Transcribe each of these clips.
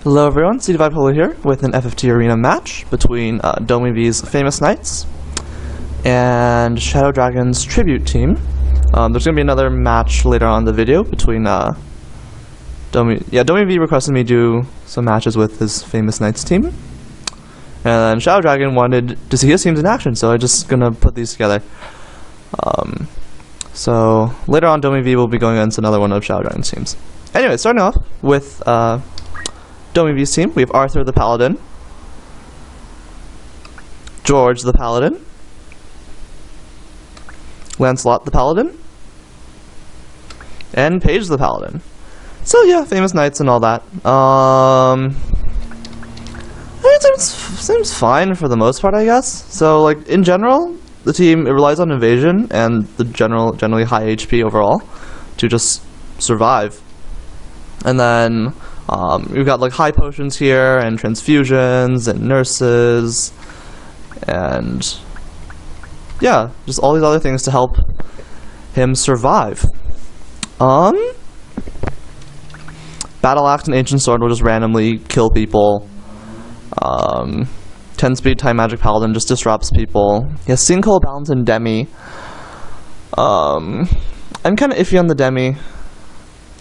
Hello everyone, DomieV here with an FFT arena match between DomieV's Famous Knights and ShadowDragon's Tribute team. There's going to be another match later on in the video between DomieV requested me do some matches with his Famous Knights team. And ShadowDragon wanted to see his teams in action, so I'm just going to put these together. So later on DomieV will be going against another one of ShadowDragon's teams. Anyway, starting off with DomieV's team, we have Arthur the Paladin, George the Paladin, Lancelot the Paladin, and Paige the Paladin. So yeah, Famous Knights and all that. It seems fine for the most part, I guess. So like in general, the team, it relies on evasion and the generally high HP overall to just survive. And then we've got like high potions here, and transfusions, and nurses, and yeah, just all these other things to help him survive. Battle Axe and Ancient Sword will just randomly kill people. 10 speed Time Magic Paladin just disrupts people. He has Sinkhole, Balance, and Demi. I'm kind of iffy on the Demi.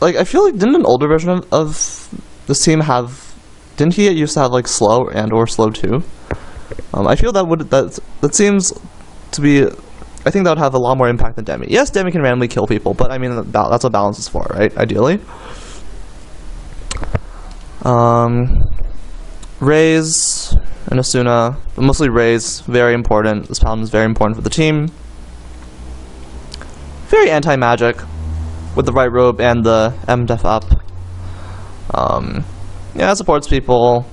Like, I feel like, didn't an older version of this team have... Didn't he used to have, like, slow and or slow 2? I feel that seems to be... I think that would have a lot more impact than Demi. Yes, Demi can randomly kill people, but I mean, that's what balance is for, right? Ideally. Raze and Asuna, but mostly Raze, very important. This paladin is very important for the team. Very anti-magic, with the right robe and the MDef up. Yeah, it supports people,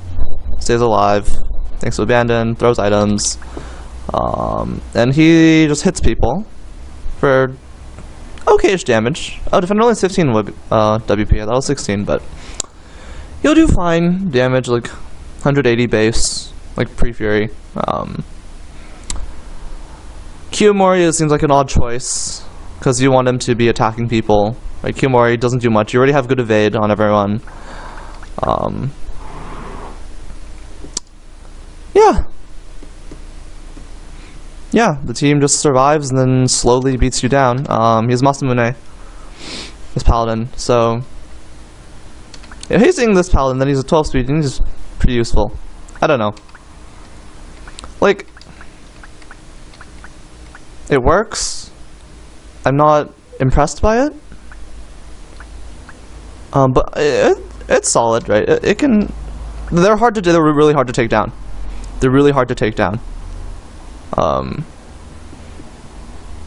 stays alive, thanks to abandon, throws items, and he just hits people for okay-ish damage. Oh, defender only 15 WP, I thought it was 16, but he'll do fine damage, like 180 base, like pre-Fury. Kiyomori seems like an odd choice, because you want him to be attacking people. Like, Kiyomori doesn't do much. You already have good evade on everyone. Yeah, the team just survives and then slowly beats you down. He has Masamune, this paladin, so... Yeah, hazing this paladin, then he's a 12 speed, and he's pretty useful. I don't know. Like... It works. I'm not impressed by it. But it's solid, right? It can... They're hard to do, they're really hard to take down. They're really hard to take down.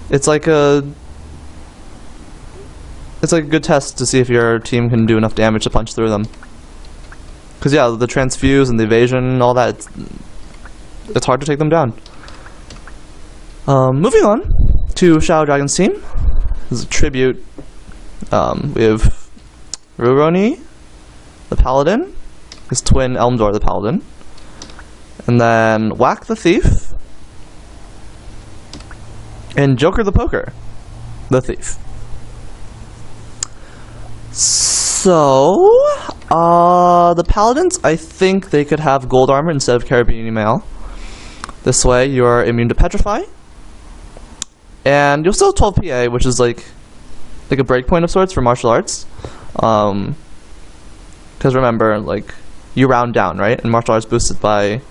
It's like a good test to see if your team can do enough damage to punch through them. Because yeah, the transfuse and the evasion and all that, it's hard to take them down. Moving on to ShadowDragon's team. This is a tribute. We have Ruroni, the Paladin, his twin Elmdor, the Paladin, and then Whack the Thief, and Joker the Poker, the Thief. So, the Paladins, I think they could have gold armor instead of Carabinian Mail. This way, you're immune to Petrify. And you'll still have 12 PA, which is like a breakpoint of sorts for martial arts. Because remember, like, you round down, right? And martial arts boosted by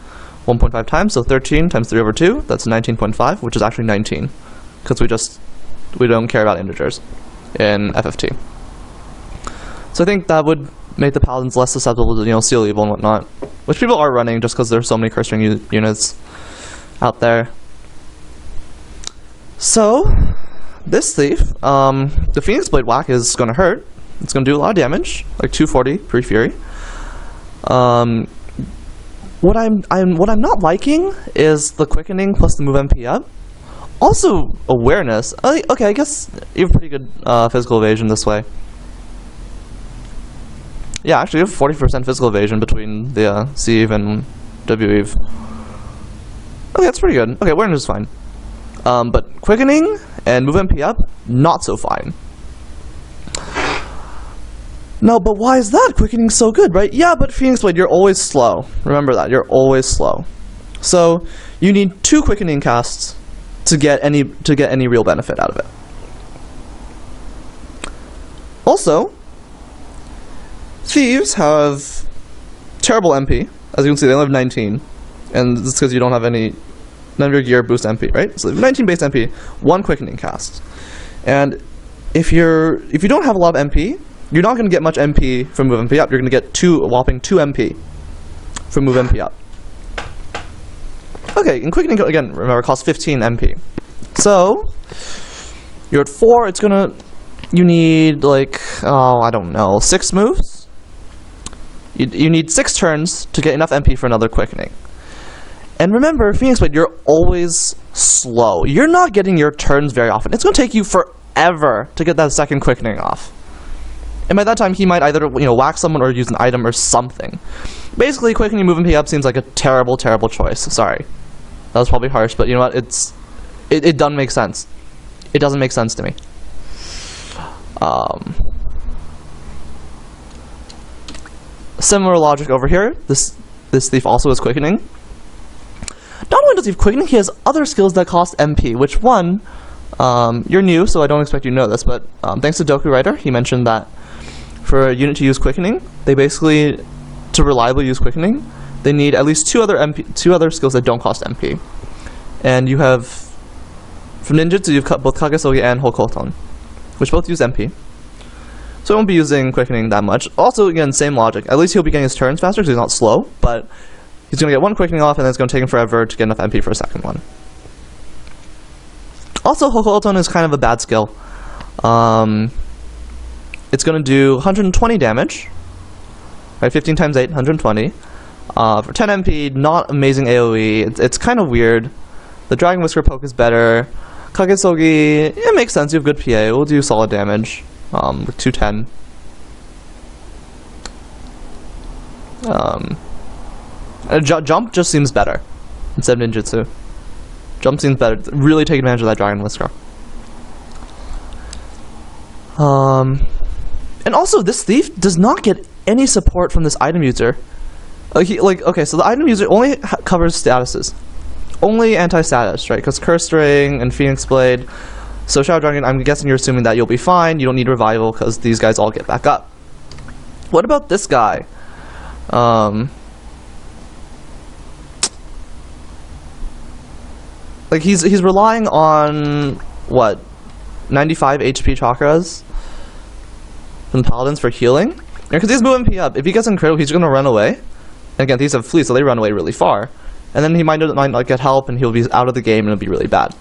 1.5 times, so 13 times 3 over 2, that's 19.5, which is actually 19. Because we don't care about integers in FFT. So I think that would make the paladins less susceptible to, Seal Evil and whatnot. Which people are running just because there's so many Curse Ring units out there. So, this Thief, the Phoenix Blade Whack is going to hurt. It's going to do a lot of damage, like 240 pre-Fury. What I'm not liking is the Quickening plus the move MP up. Also, Awareness. Okay, I guess you have pretty good physical evasion this way. Yeah, actually you have 40% physical evasion between the Sieve and WEve. Okay, that's pretty good. Okay, Awareness is fine. But Quickening and move MP up, not so fine. No, but why is that? Quickening's so good, right? Yeah, but Phoenix Blade, you're always slow. Remember that, you're always slow. So, you need 2 quickening casts to get any real benefit out of it. Also, Thieves have terrible MP. As you can see, they only have 19. And this is because you don't have none of your gear boost MP, right? So 19 base MP, 1 quickening cast. And if you don't have a lot of MP, you're not going to get much MP from move MP up. You're going to get a whopping 2 MP from move MP up. Okay, and quickening, again, remember, costs 15 MP. So, you're at 4, you need, like, I don't know, 6 moves? You need 6 turns to get enough MP for another quickening. And remember, Phoenix Blade, you're always slow. You're not getting your turns very often. It's going to take you forever to get that second quickening off. And by that time, he might either, whack someone or use an item or something. Basically, quickening move MP up seems like a terrible, terrible choice. Sorry. That was probably harsh, but you know what? It doesn't make sense. It doesn't make sense to me. Similar logic over here. This thief also has quickening. Not only does he have quickening, he has other skills that cost MP, which one, you're new, so I don't expect you to know this, but thanks to Doku Writer, he mentioned that for a unit to use quickening, they basically, to reliably use quickening, they need at least two other skills that don't cost MP. And you have, from ninjutsu, you've cut both Kagesogi and Hokoton, which both use MP. So I won't be using quickening that much. Also, again, same logic. At least he'll be getting his turns faster because he's not slow, but he's going to get 1 quickening off, and then it's going to take him forever to get enough MP for a second one. Also, Hokoton is kind of a bad skill. It's going to do 120 damage, right? 15 times 8, 120. For 10 MP, not amazing AoE. It's kind of weird. The Dragon Whisker poke is better. Kagesogi, it makes sense. You have good PA. It will do solid damage with 210. Jump just seems better instead of ninjutsu. Jump seems better. Really take advantage of that Dragon Whisker. And also, this thief does not get any support from this item user. Okay, so the item user only covers statuses. Only anti-status, right? Because Curse Ring and Phoenix Blade. So ShadowDragon, I'm guessing you're assuming that you'll be fine. You don't need Revival because these guys all get back up. What about this guy? Like he's relying on what, 95 HP chakras from the Paladins for healing. Because he's moving MP up. If he gets incredible, he's gonna run away. And again, these have fleas, so they run away really far. And then he might not get help, and he'll be out of the game, and it'll be really bad.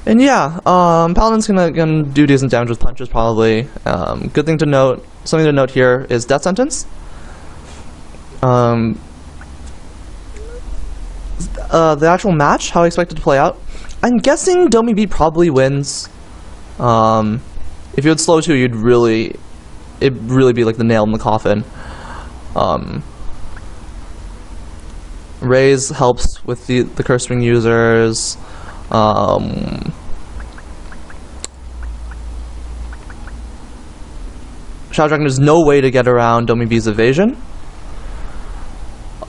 And yeah, Paladin's gonna do decent damage with punches probably. Good thing to note. Something to note here is death sentence. The actual match, how I expect it to play out. I'm guessing DomieV probably wins. If you had slow 2, it'd really be like the nail in the coffin. Raise helps with the Curse Ring users. ShadowDragon, there's no way to get around DomieV's evasion.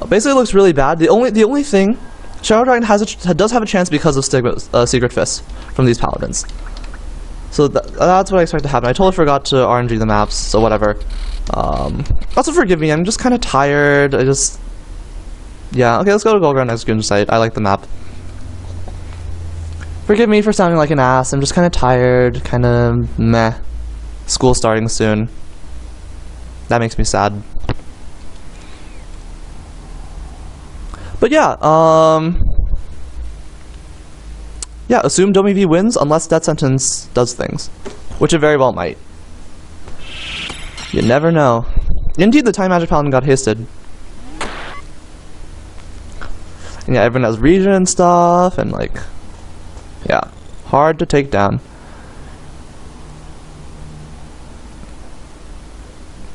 Basically, it looks really bad. The only thing, ShadowDragon does have a chance because of Secret Fist from these Paladins. So that's what I expect to happen. I totally forgot to RNG the maps, so whatever. Also forgive me, I'm just kind of tired. Yeah, okay, let's go to Goldground Execution Site. I like the map. Forgive me for sounding like an ass. I'm just kind of tired, kind of meh. School starting soon. That makes me sad. But yeah, yeah, assume DomieV wins unless Death Sentence does things. Which it very well might. You never know. Indeed, the Time Magic Paladin got hasted. And yeah, everyone has regen and stuff, and like, yeah, hard to take down.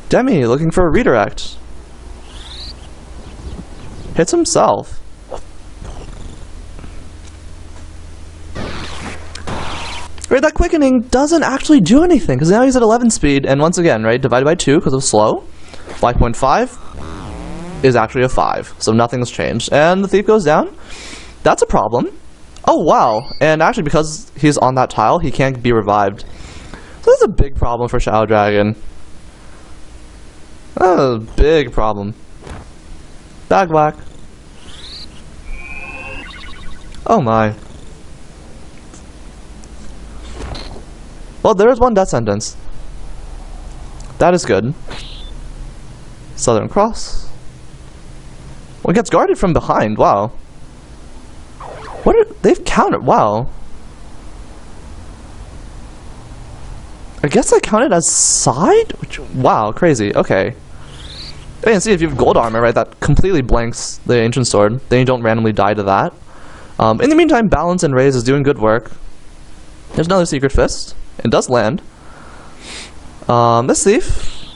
Demi looking for a redirect. Hits himself. Right, that quickening doesn't actually do anything, because now he's at 11 speed, and once again, right, divided by 2 because of slow, 5.5 is actually a 5, so nothing's changed. And the thief goes down. That's a problem. Oh, wow. And actually, because he's on that tile, he can't be revived. So that's a big problem for Shadow Dragon. A big problem. Bag whack. Oh my. Well, there is one death sentence. That is good. Southern Cross. Well, it gets guarded from behind. Wow. What are... They've counted. Wow. I guess I counted as side? Which, wow, crazy. Okay. I can see if you have gold armor, right, that completely blanks the Ancient Sword. Then you don't randomly die to that. In the meantime, Balance and Raise is doing good work. There's another Secret Fist. It does land. This thief,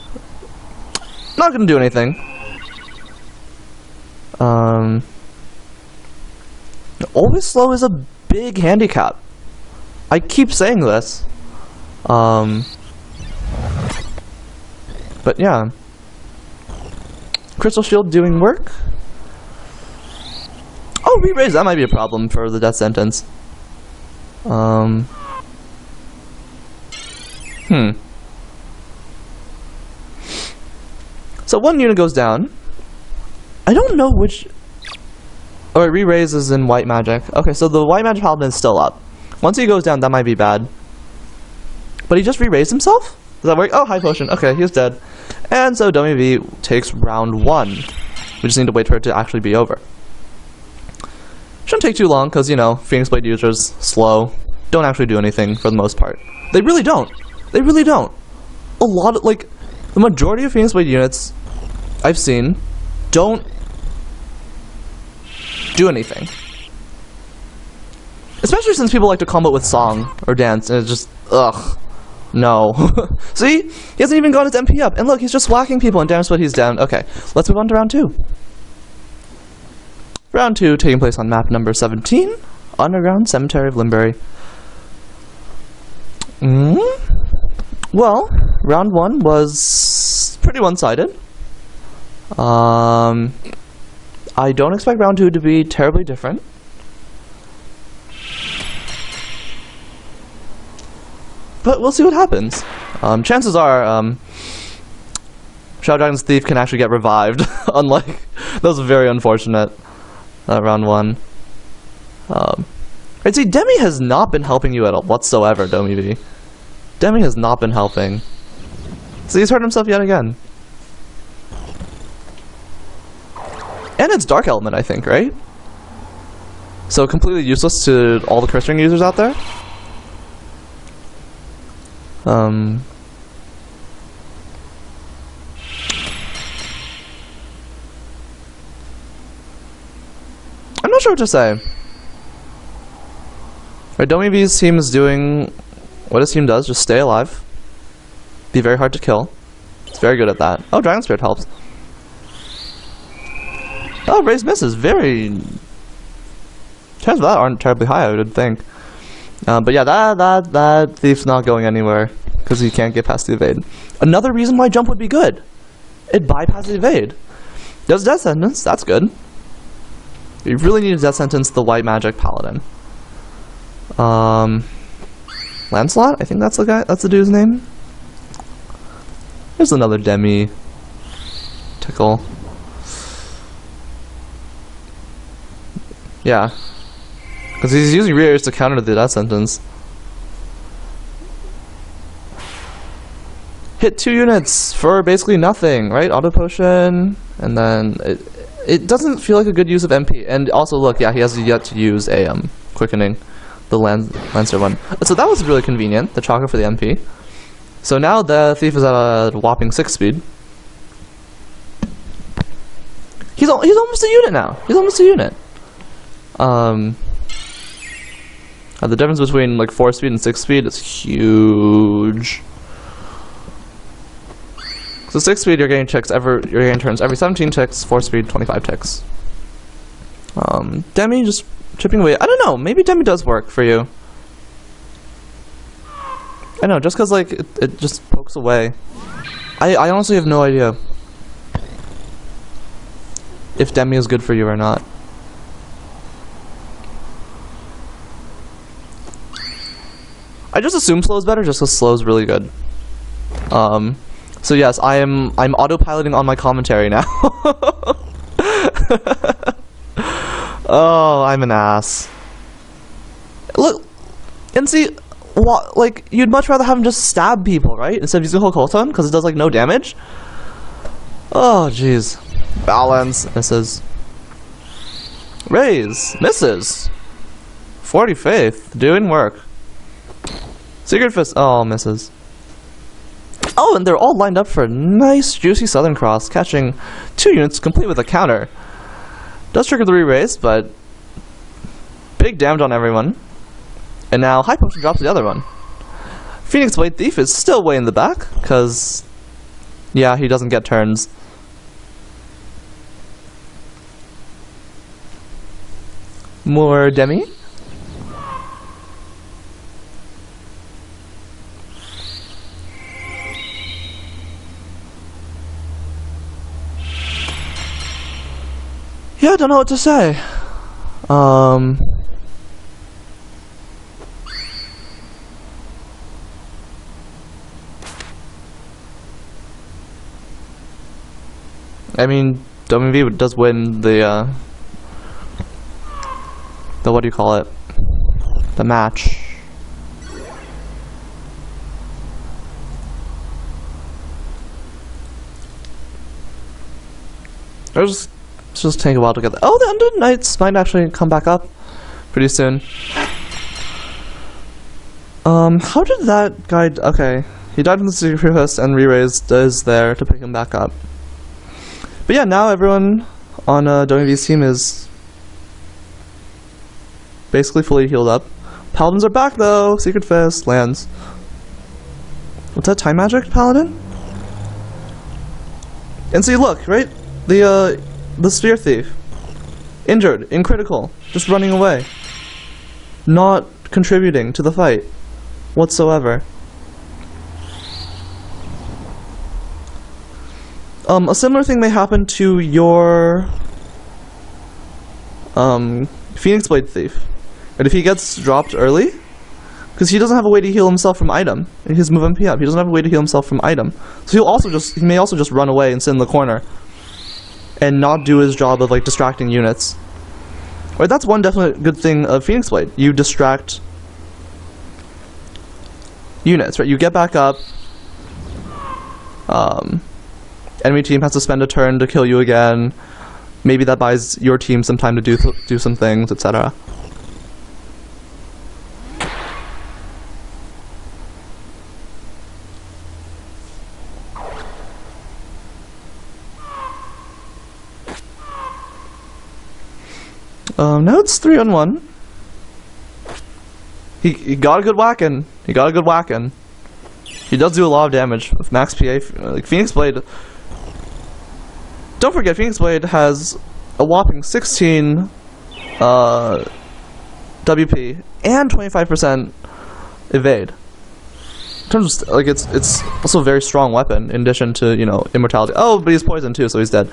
not gonna do anything. Always slow is a big handicap. I keep saying this. But yeah. Crystal Shield doing work. Oh, re-raise, that might be a problem for the death sentence. So one unit goes down. I don't know which... Oh, it re-raises in white magic. Okay, so the white magic paladin is still up. Once he goes down, that might be bad. But he just re-raised himself? Does that work? Oh, high potion. Okay, he's dead. And so DomieV takes round 1. We just need to wait for it to actually be over. Shouldn't take too long, because, you know, Phoenix Blade users, slow, don't actually do anything for the most part. They really don't. They really don't. A lot of, like, the majority of Phoenix Blade units I've seen don't do anything. Especially since people like to combo with song or dance, and it's just, ugh, no. See? He hasn't even got his MP up, and look, he's just whacking people, and damn what he's down. Okay, let's move on to round 2. Round 2 taking place on map number 17, Underground Cemetery of Limbury. Well, round 1 was pretty one-sided. I don't expect round 2 to be terribly different. But we'll see what happens. Chances are, Shadow Dragon's Thief can actually get revived, unlike... That was very unfortunate, round 1. Right, see, Demi has not been helping you at all whatsoever, DomieV. Demi has not been helping. So he's hurt himself yet again. And it's Dark Element, I think, right? So completely useless to all the Curse Ring users out there. I'm not sure what to say. Right, DomieV's team is doing what his team does, just stay alive. Be very hard to kill. It's very good at that. Oh, Dragon Spirit helps. Oh, Raise misses. Very... Chances of that aren't terribly high, I would think. But yeah, that Thief's not going anywhere, because he can't get past the evade. Another reason why jump would be good. It bypasses the evade. Does death sentence, that's good. You really need to death sentence the white magic paladin. Lancelot? I think that's the guy, that's the dude's name. There's another Demi. Tickle. Yeah. Because he's using rears to counter the death sentence. Hit 2 units for basically nothing, right? Auto potion, and then it doesn't feel like a good use of MP. And also, look, yeah, he has yet to use a quickening, the Lancer one. So that was really convenient, the chocolate for the MP. So now the Thief is at a whopping 6 speed. He's almost a unit now. He's almost a unit. The difference between like 4 speed and 6 speed is huge. So 6 speed, you're getting turns every 17 ticks. 4 speed, 25 ticks. Demi just chipping away. I don't know. Maybe Demi does work for you. I know, just because, like, it just pokes away. I honestly have no idea if Demi is good for you or not. I just assume slow is better just because slow is really good. So yes, I'm autopiloting on my commentary now. Oh, I'm an ass. Look, and see, what, like, you'd much rather have him just stab people, right? Instead of using Hokoton, because it does, like, no damage? Oh, jeez. Balance, misses. Raise, misses. 40 faith, doing work. Secret Fist, oh, misses. Oh, and they're all lined up for a nice, juicy Southern Cross, catching 2 units complete with a counter. Does trigger the re-raise, but big damage on everyone. And now High Potion drops the other one. Phoenix Blade Thief is still way in the back, because, yeah, he doesn't get turns. More Demi. Yeah, I don't know what to say. I mean, DomieV does win the what do you call it? The match. Let's just take a while to get that. Oh, the Undead Knights might actually come back up pretty soon. How did that guy... Okay, he died from the Secret Fist and re-raised is there to pick him back up. But yeah, now everyone on DomieV's team is basically fully healed up. Paladins are back though! Secret Fist lands. What's that, Time Magic Paladin? And see, look, right? The Spear Thief. Injured, in critical, just running away. Not contributing to the fight whatsoever. A similar thing may happen to your Phoenix Blade Thief. And if he gets dropped early, because he doesn't have a way to heal himself from item, his move MP up, he doesn't have a way to heal himself from item. So he may also just run away and sit in the corner and not do his job of, like, distracting units. Right, that's one definite good thing of Phoenix Blade. You distract units, right? You get back up. Enemy team has to spend a turn to kill you again. Maybe that buys your team some time to do some things, etc. Now it's 3-on-1. He got a good whacking. He got a good whacking. He does do a lot of damage with max PA. Like, Phoenix Blade. Don't forget, Phoenix Blade has a whopping 16 WP and 25% evade. In terms of, like, it's also a very strong weapon in addition to, you know, immortality. Oh, but he's poisoned too, so he's dead.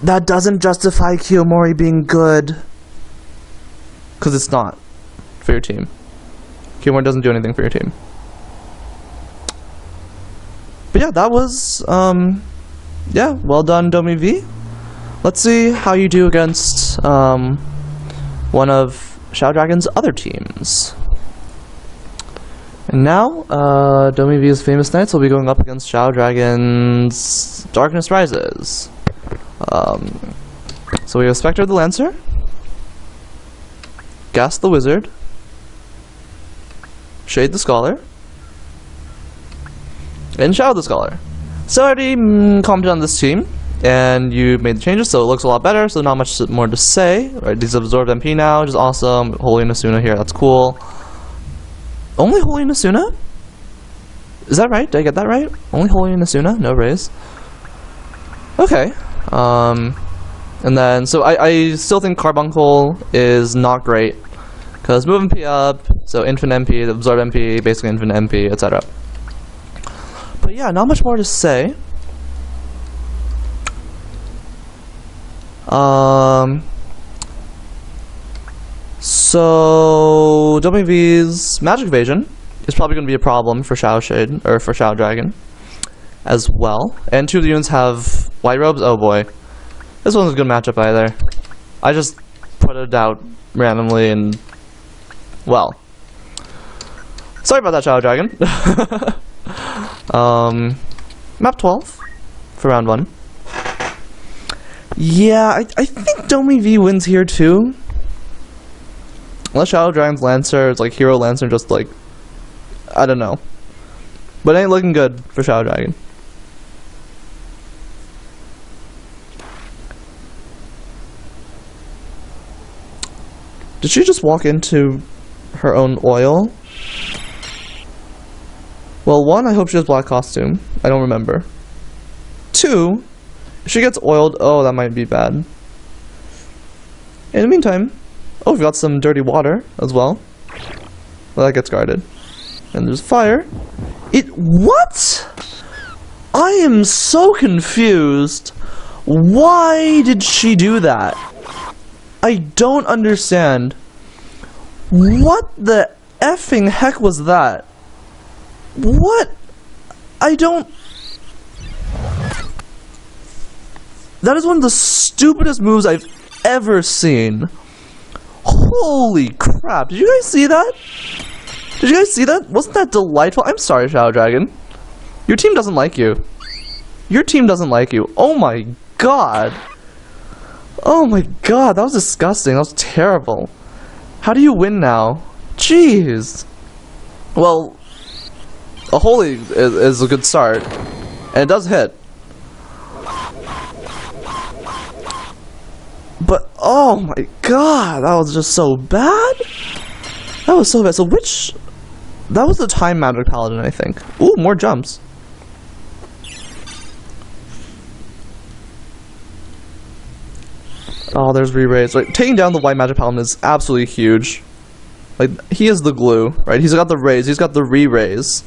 That doesn't justify Kiyomori being good, because it's not for your team. Kiyomori doesn't do anything for your team. But yeah, that was, yeah, well done, DomieV. Let's see how you do against one of ShadowDragon's other teams. And now, DomieV's Famous Knights will be going up against ShadowDragon's Darkness Rises. So we have Spectre the Lancer, Gas the Wizard, Shade the Scholar, and Shadow the Scholar. So I already commented on this team, and you made the changes, so it looks a lot better, so not much more to say. Right, these absorbed MP now, which is awesome. Holy Nasuna here, that's cool. Only Holy Nasuna? Is that right? Did I get that right? Only Holy Nasuna? No raise? Okay. And then, so I still think Carbuncle is not great, Because move MP up, so infinite MP, absorb MP, basically infinite MP, etc. But yeah, not much more to say. So DomieV's magic evasion is probably going to be a problem for Shadow Shade, or for Shadow Dragon as well. And 2 of the units have white robes. Oh boy. This one's a good matchup either. I just put it out randomly and, well. Sorry about that, Shadow Dragon. Map 12 for round 1. Yeah, I think DomieV wins here too. Unless Shadow Dragon's Lancer is like Hero Lancer, just like, I don't know. But it ain't looking good for Shadow Dragon. Did she just walk into her own oil? Well, 1, I hope she has black costume. I don't remember. 2, if she gets oiled, oh, that might be bad. In the meantime, oh, we've got some dirty water as well. Well, that gets guarded. And there's fire. What? I am so confused. Why did she do that? I don't understand. What the effing heck was that? What? I don't... That is one of the stupidest moves I've ever seen. Holy crap. Did you guys see that? Did you guys see that? Wasn't that delightful? I'm sorry, Shadow Dragon. Your team doesn't like you. Your team doesn't like you. Oh my god. Oh my god, that was disgusting. That was terrible. How do you win now? Jeez. Well, a holy is a good start. And it does hit. But, oh my god, that was just so bad. That was so bad. So which... That was the time magic paladin, I think. Ooh, more jumps. Oh, there's re-raise. Like, taking down the white magic paladin is absolutely huge. Like, he is the glue, right? He's got the raise, he's got the re-raise.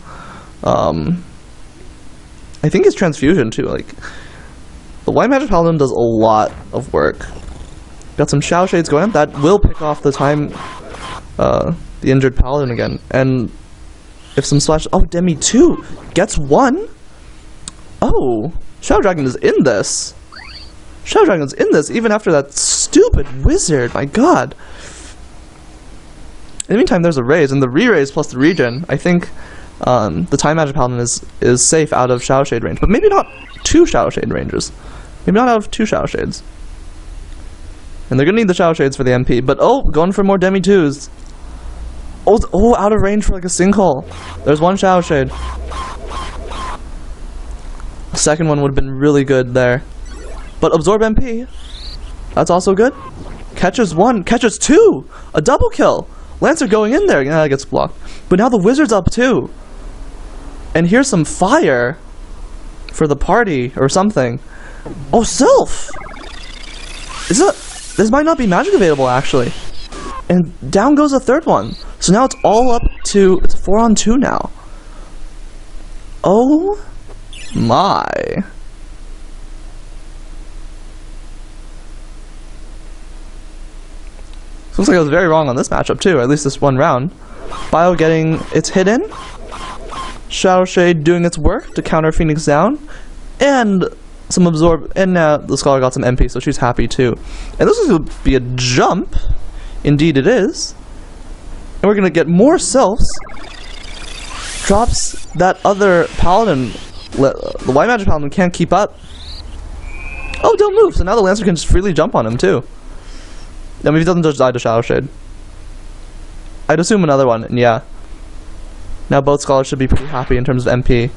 I think it's transfusion too. Like, the white magic paladin does a lot of work. Got some Shadow Shades going up. That will pick off the time, the injured paladin again. And if some splash... Oh, Demi 2 gets 1. Oh, Shadow Dragon is in this. Shadow Dragon's in this, even after that stupid wizard. My god. In the meantime, there's a raise, and the re-raise plus the regen. I think the time magic paladin is safe out of Shadow Shade range. But maybe not 2 Shadow Shade ranges. Maybe not out of 2 Shadow Shades. And they're gonna need the Shadow Shades for the MP. But oh, going for more Demi 2s. Oh, out of range for like a sinkhole. There's 1 Shadow Shade. The second one would have been really good there. But absorb MP. That's also good. Catches 1, catches 2. A double kill. Lancer going in there. Yeah, it gets blocked. But now the wizard's up too. And here's some fire for the party or something. Oh, Sylph. This might not be magic available actually. And down goes a third one. So now it's all up to, it's 4 on 2 now. Oh my. Looks like I was very wrong on this matchup too, or at least this one round. Bio getting its hit in. Shadow Shade doing its work to counter Phoenix down. And some absorb, and now the Scholar got some MP, so she's happy too. And this is going to be a jump. Indeed it is. And we're going to get more Sylphs. Drops that other Paladin. The White Magic Paladin can't keep up. Oh, don't move, so now the Lancer can just freely jump on him too. I mean, if he doesn't just die to Shadow Shade. I'd assume another one, and yeah. Now both Scholars should be pretty happy in terms of MP.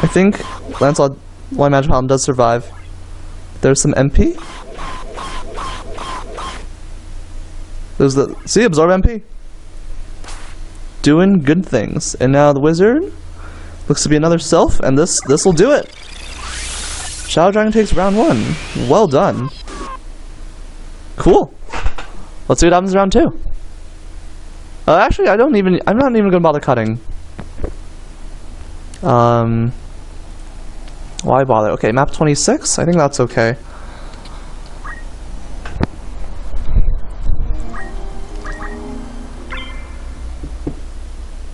I think Lancelot White Magic Paladin does survive. There's some MP. There's the... See? Absorb MP. Doing good things. And now the Wizard looks to be another Sylph, and this will do it. Shadow Dragon takes round 1. Well done. Cool. Let's see what happens in round 2. Actually, I'm not even gonna bother cutting. Why bother? Okay, map 26? I think that's okay.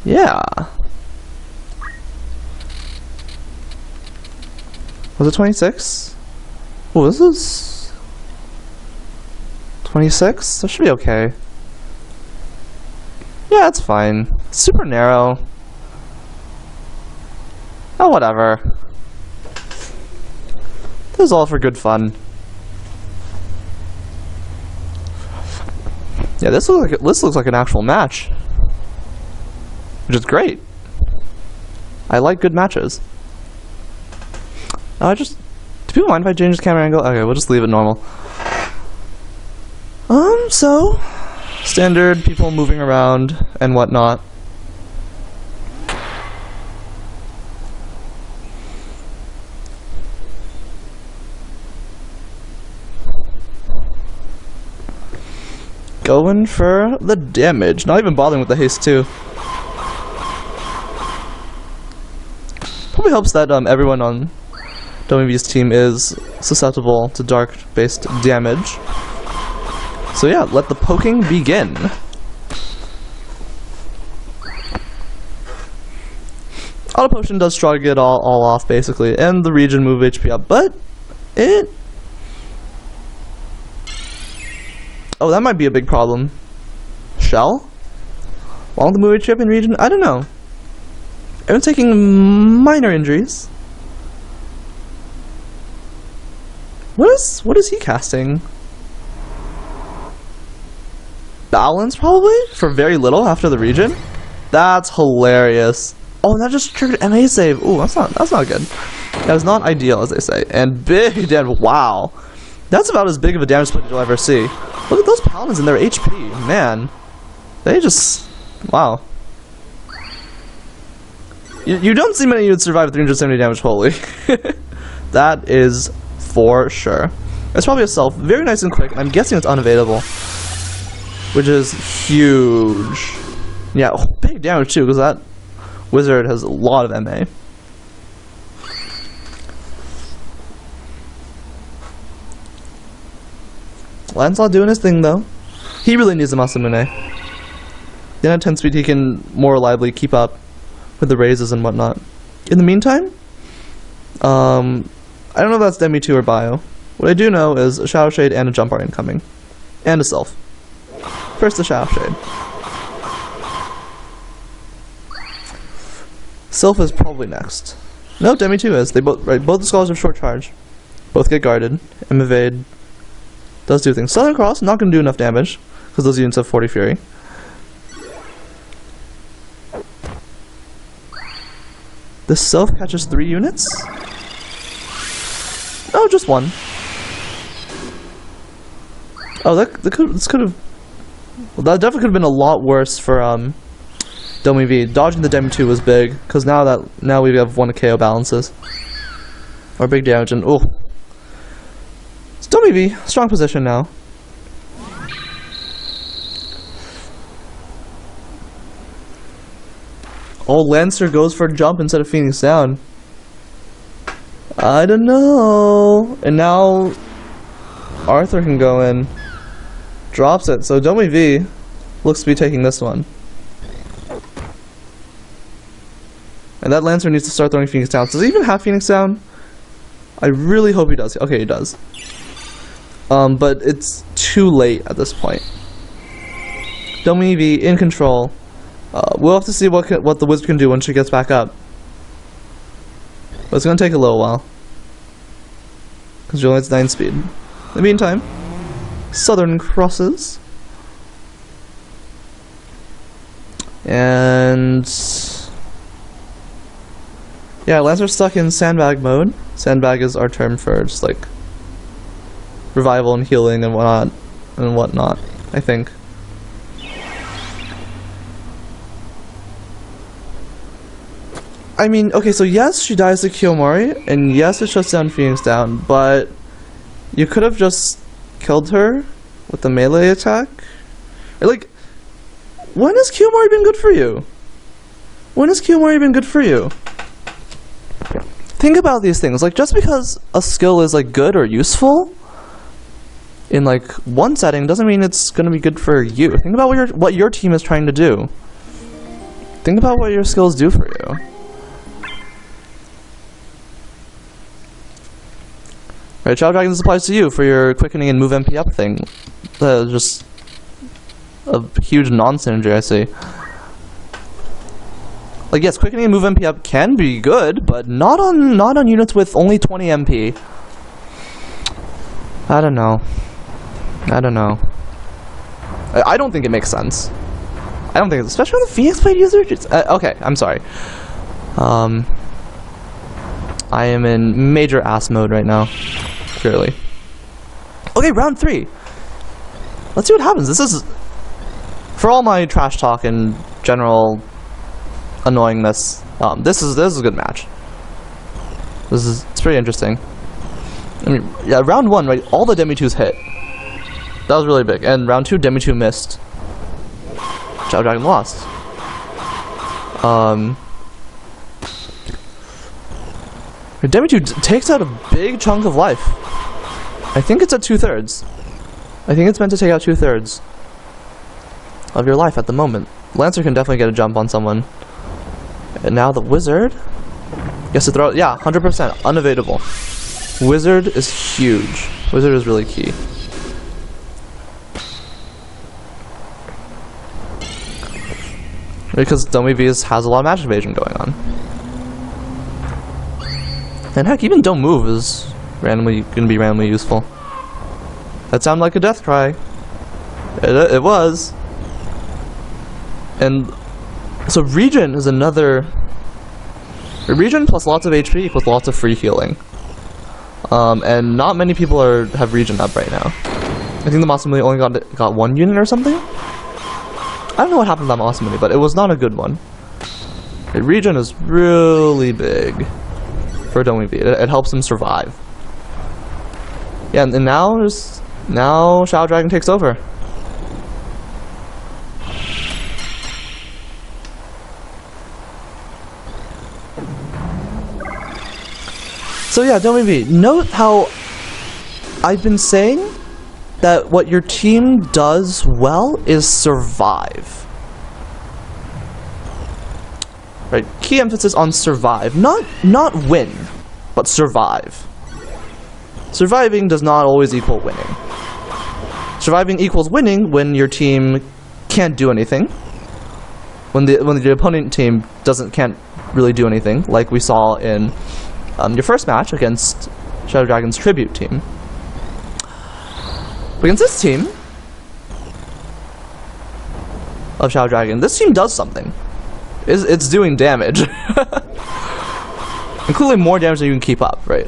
Yeah. Was it 26? Oh, this is 26? That should be okay. Yeah, it's fine. It's super narrow. Oh, whatever. This is all for good fun. Yeah, this looks like an actual match, which is great. I like good matches. Do people mind if I change the camera angle? Okay, we'll just leave it normal. So standard people moving around and whatnot. Going for the damage. Not even bothering with the haste too. Probably helps that everyone on DomieV's team is susceptible to dark-based damage. So yeah, let the poking begin. Auto Potion does try to get all off basically, and the region move HP up, but it... Oh, that might be a big problem. Shell? Why don't the move HP up in region? I don't know. Everyone's taking minor injuries. What is he casting? Balance, probably? For very little after the region? That's hilarious. Oh, that just triggered MA save. Ooh, that's not good. That is not ideal, as they say. And big damage. Wow. That's about as big of a damage split you'll ever see. Look at those paladins and their HP. Man. They just... Wow. You don't see many units survive with 370 damage, holy. That is for sure. It's probably a self. Very nice and quick. I'm guessing it's unavailable. Which is huge. Yeah, big damage too, because that wizard has a lot of MA. Lancelot doing his thing though. He really needs a Masamune. Then at 10 speed he can more reliably keep up with the raises and whatnot. In the meantime, I don't know if that's Demi 2 or Bio. What I do know is a Shadow Shade and a Jump are incoming. And a Self. First the Shadow Shade. Self is probably next. No, Demi 2 is. They both the scholars have short charge. Both get guarded. M evade does do things. Southern Cross not gonna do enough damage because those units have 40 Fury. The Self catches 3 units? Oh, just 1. Oh, this could have... Well, that definitely could have been a lot worse for DomieV. Dodging the Demi 2 was big, because now we have 1 KO balances. Or big damage, and oh. It's DomieV, strong position now. Oh, Lancer goes for a jump instead of Phoenix down. I don't know. And now Arthur can go in. Drops it. So DomieV looks to be taking this one. And that Lancer needs to start throwing Phoenix down. Does he even have Phoenix down? I really hope he does. Okay, he does. But it's too late at this point. DomieV in control. We'll have to see what the wizard can do when she gets back up. But it's going to take a little while. Because she only has 9 speed. In the meantime, Southern crosses. And... yeah, Lancer's stuck in sandbag mode. Sandbag is our term for just like... revival and healing and whatnot, I think. I mean, okay, so yes, she dies to Kiyomori, and yes, it shuts down Phoenix down, but you could have just killed her with the melee attack. Like, when has Kiyomori been good for you? When has Kiyomori been good for you? Think about these things. Like, just because a skill is like good or useful in like one setting doesn't mean it's gonna be good for you. Think about what your team is trying to do. Think about what your skills do for you. Right, ShadowDragon, this applies to you for your quickening and move MP up thing. Just a huge non-synergy, I see. Like, yes, quickening and move MP up can be good, but not on units with only 20 MP. I don't know. I don't think it makes sense. I don't think, especially on the Phoenix Blade user. Okay, I'm sorry. I am in major ass mode right now. Clearly. Okay, round 3. Let's see what happens. This is, for all my trash talk and general annoyingness, this is a good match. It's pretty interesting. I mean, yeah, round 1, right? All the Demi-2s hit. That was really big. And round 2, Demi-2 missed. ShadowDragon lost. Demi-2 takes out a big chunk of life. I think it's at 2/3. I think it's meant to take out 2/3 of your life at the moment. Lancer can definitely get a jump on someone. And now the Wizard gets to throw. Yeah, 100%. Unevadable. Wizard is huge. Wizard is really key. Because DomieV has a lot of magic evasion going on. And heck, even Don't Move is gonna be randomly useful. That sounded like a death cry. It was. And so Regen is another. Regen plus lots of HP equals lots of free healing. And not many people have Regen up right now. I think the Masamune only got 1 unit or something. I don't know what happened to that Masamune, but it was not a good one. Regen is really big for DomieV. It helps him survive. Yeah, and now ShadowDragon takes over. So yeah, DomieV, note how I've been saying that what your team does well is survive. Right? Key emphasis on survive. Not win, but survive. Surviving does not always equal winning. Surviving equals winning when your team can't do anything. When the opponent team can't really do anything, like we saw in your first match against ShadowDragon's tribute team. But against this team of ShadowDragon, this team does something. It's doing damage. Including more damage than you can keep up, right?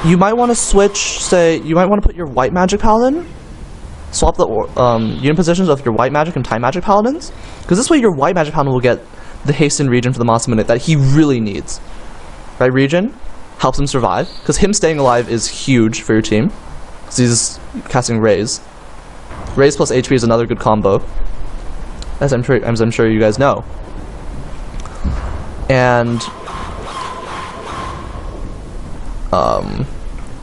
You might want to switch, you might want to put your white magic paladin, swap the unit positions of your white magic and time magic paladins, because this way your white magic paladin will get the hasten regen for the Masamune that he really needs. Right, regen helps him survive, because him staying alive is huge for your team, because he's casting Raise. Raise plus HP is another good combo, as I'm sure you guys know. And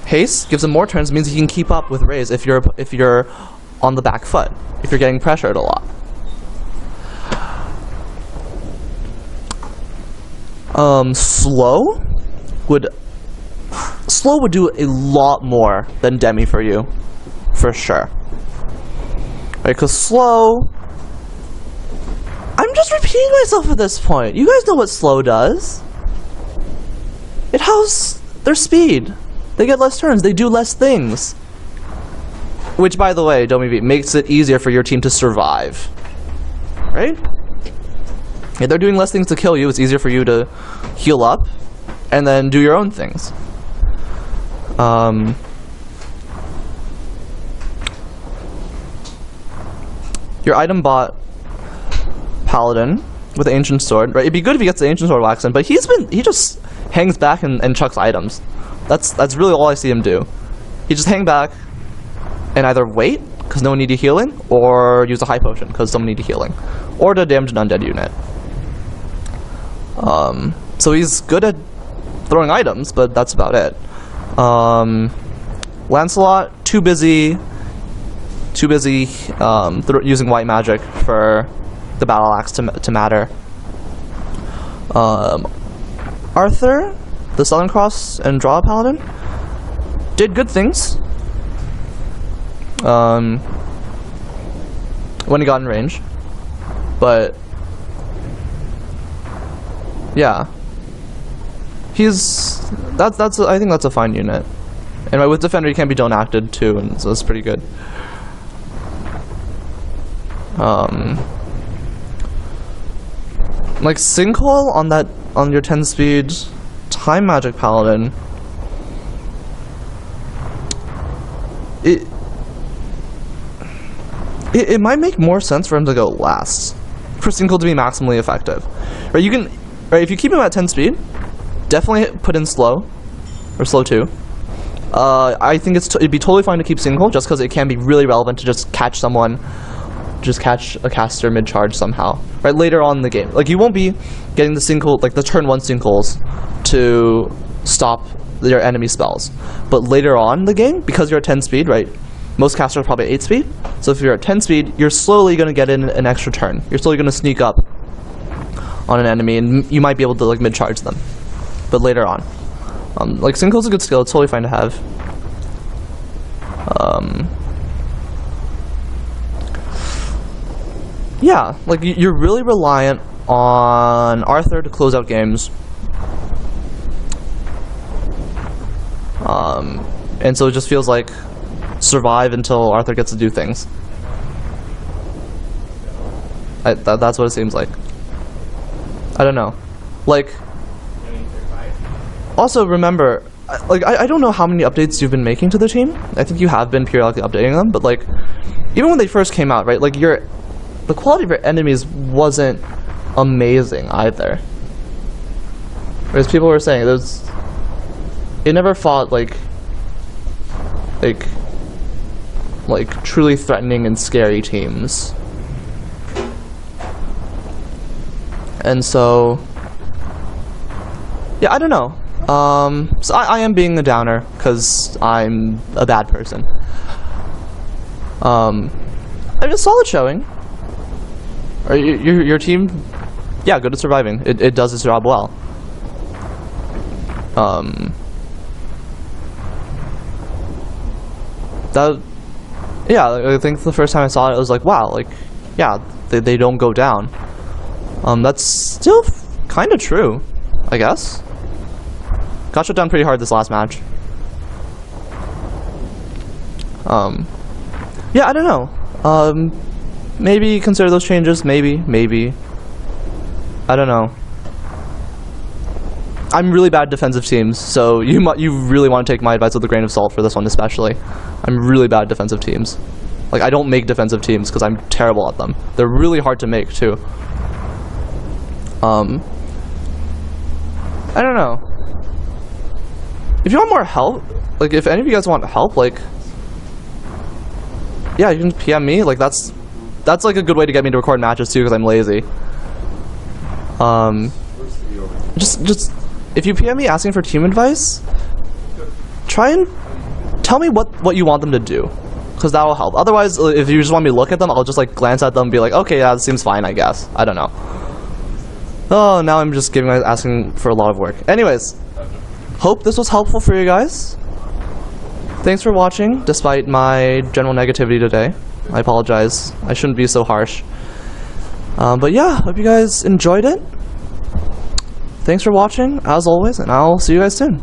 haste gives him more turns, means he can keep up with Raise if you're on the back foot, if you're getting pressured a lot. Slow would do a lot more than Demi for you, for sure. Right, because slow, I'm just repeating myself at this point. You guys know what slow does. It helps their speed. They get less turns, they do less things. Which, by the way, DomieV, makes it easier for your team to survive. Right? If they're doing less things to kill you, it's easier for you to heal up and then do your own things. Your item bot Paladin with the Ancient Sword, right? It'd be good if he gets the Ancient Sword wax in, but he just hangs back and chucks items. That's really all I see him do. He just hang back, and either wait, because no one needed healing, or use a high potion, because someone needed healing. Or to damage an undead unit. So he's good at throwing items, but that's about it. Lancelot, too busy using white magic for the battle axe to matter. Arthur, the Southern Cross and Draw Paladin, did good things when he got in range, but yeah, I think that's a fine unit. And with Defender, he can be don't-acted too, and so it's pretty good. Like Sinkhole on your 10-speed time magic paladin, it might make more sense for him to go last, for Sinkhole to be maximally effective. Right, if you keep him at 10 speed, definitely put in slow, or slow 2. I think it'd be totally fine to keep Sinkhole, just because it can be really relevant to just catch a caster mid-charge somehow, right, later on in the game. Like, you won't be getting the Sinkhole, like the turn 1 Sinkholes to stop your enemy spells, but later on in the game, because you're at 10 speed, right, most casters are probably 8 speed, so if you're at 10 speed, you're slowly going to get in an extra turn. You're slowly going to sneak up on an enemy, and you might be able to, like, mid-charge them, but later on. Like, Sinkhole's a good skill, it's totally fine to have. Yeah, like, you're really reliant on Arthur to close out games. And so it just feels like survive until Arthur gets to do things. That's what it seems like. I don't know. Like, also remember, I don't know how many updates you've been making to the team. I think you have been periodically updating them, but like, even when they first came out, right, like the quality of your enemies wasn't amazing either. Whereas people were saying it never fought like truly threatening and scary teams. And so, yeah, I don't know. So I am being a downer because I'm a bad person. I mean, a solid showing. Your team, yeah, good at surviving. It does its job well. Yeah, I think the first time I saw it, I was like, wow, like, yeah, they don't go down. That's still kind of true, I guess. Got shut down pretty hard this last match. Yeah, I don't know. Maybe consider those changes. Maybe. I don't know. I'm really bad at defensive teams, so you really want to take my advice with a grain of salt for this one, especially. I'm really bad at defensive teams. Like, I don't make defensive teams because I'm terrible at them. They're really hard to make too. I don't know. If you want more help, like, if any of you guys want help, like, yeah, you can PM me. Like, that's like a good way to get me to record matches too, because I'm lazy. Just if you PM me asking for team advice, try and tell me what you want them to do, because that will help. Otherwise, if you just want me to look at them, I'll just like glance at them and be like, okay, yeah, this seems fine, I guess. I don't know. Oh, now I'm just asking for a lot of work. Anyways, hope this was helpful for you guys. Thanks for watching, despite my general negativity today. I apologize. I shouldn't be so harsh. But yeah, hope you guys enjoyed it. Thanks for watching, as always, and I'll see you guys soon.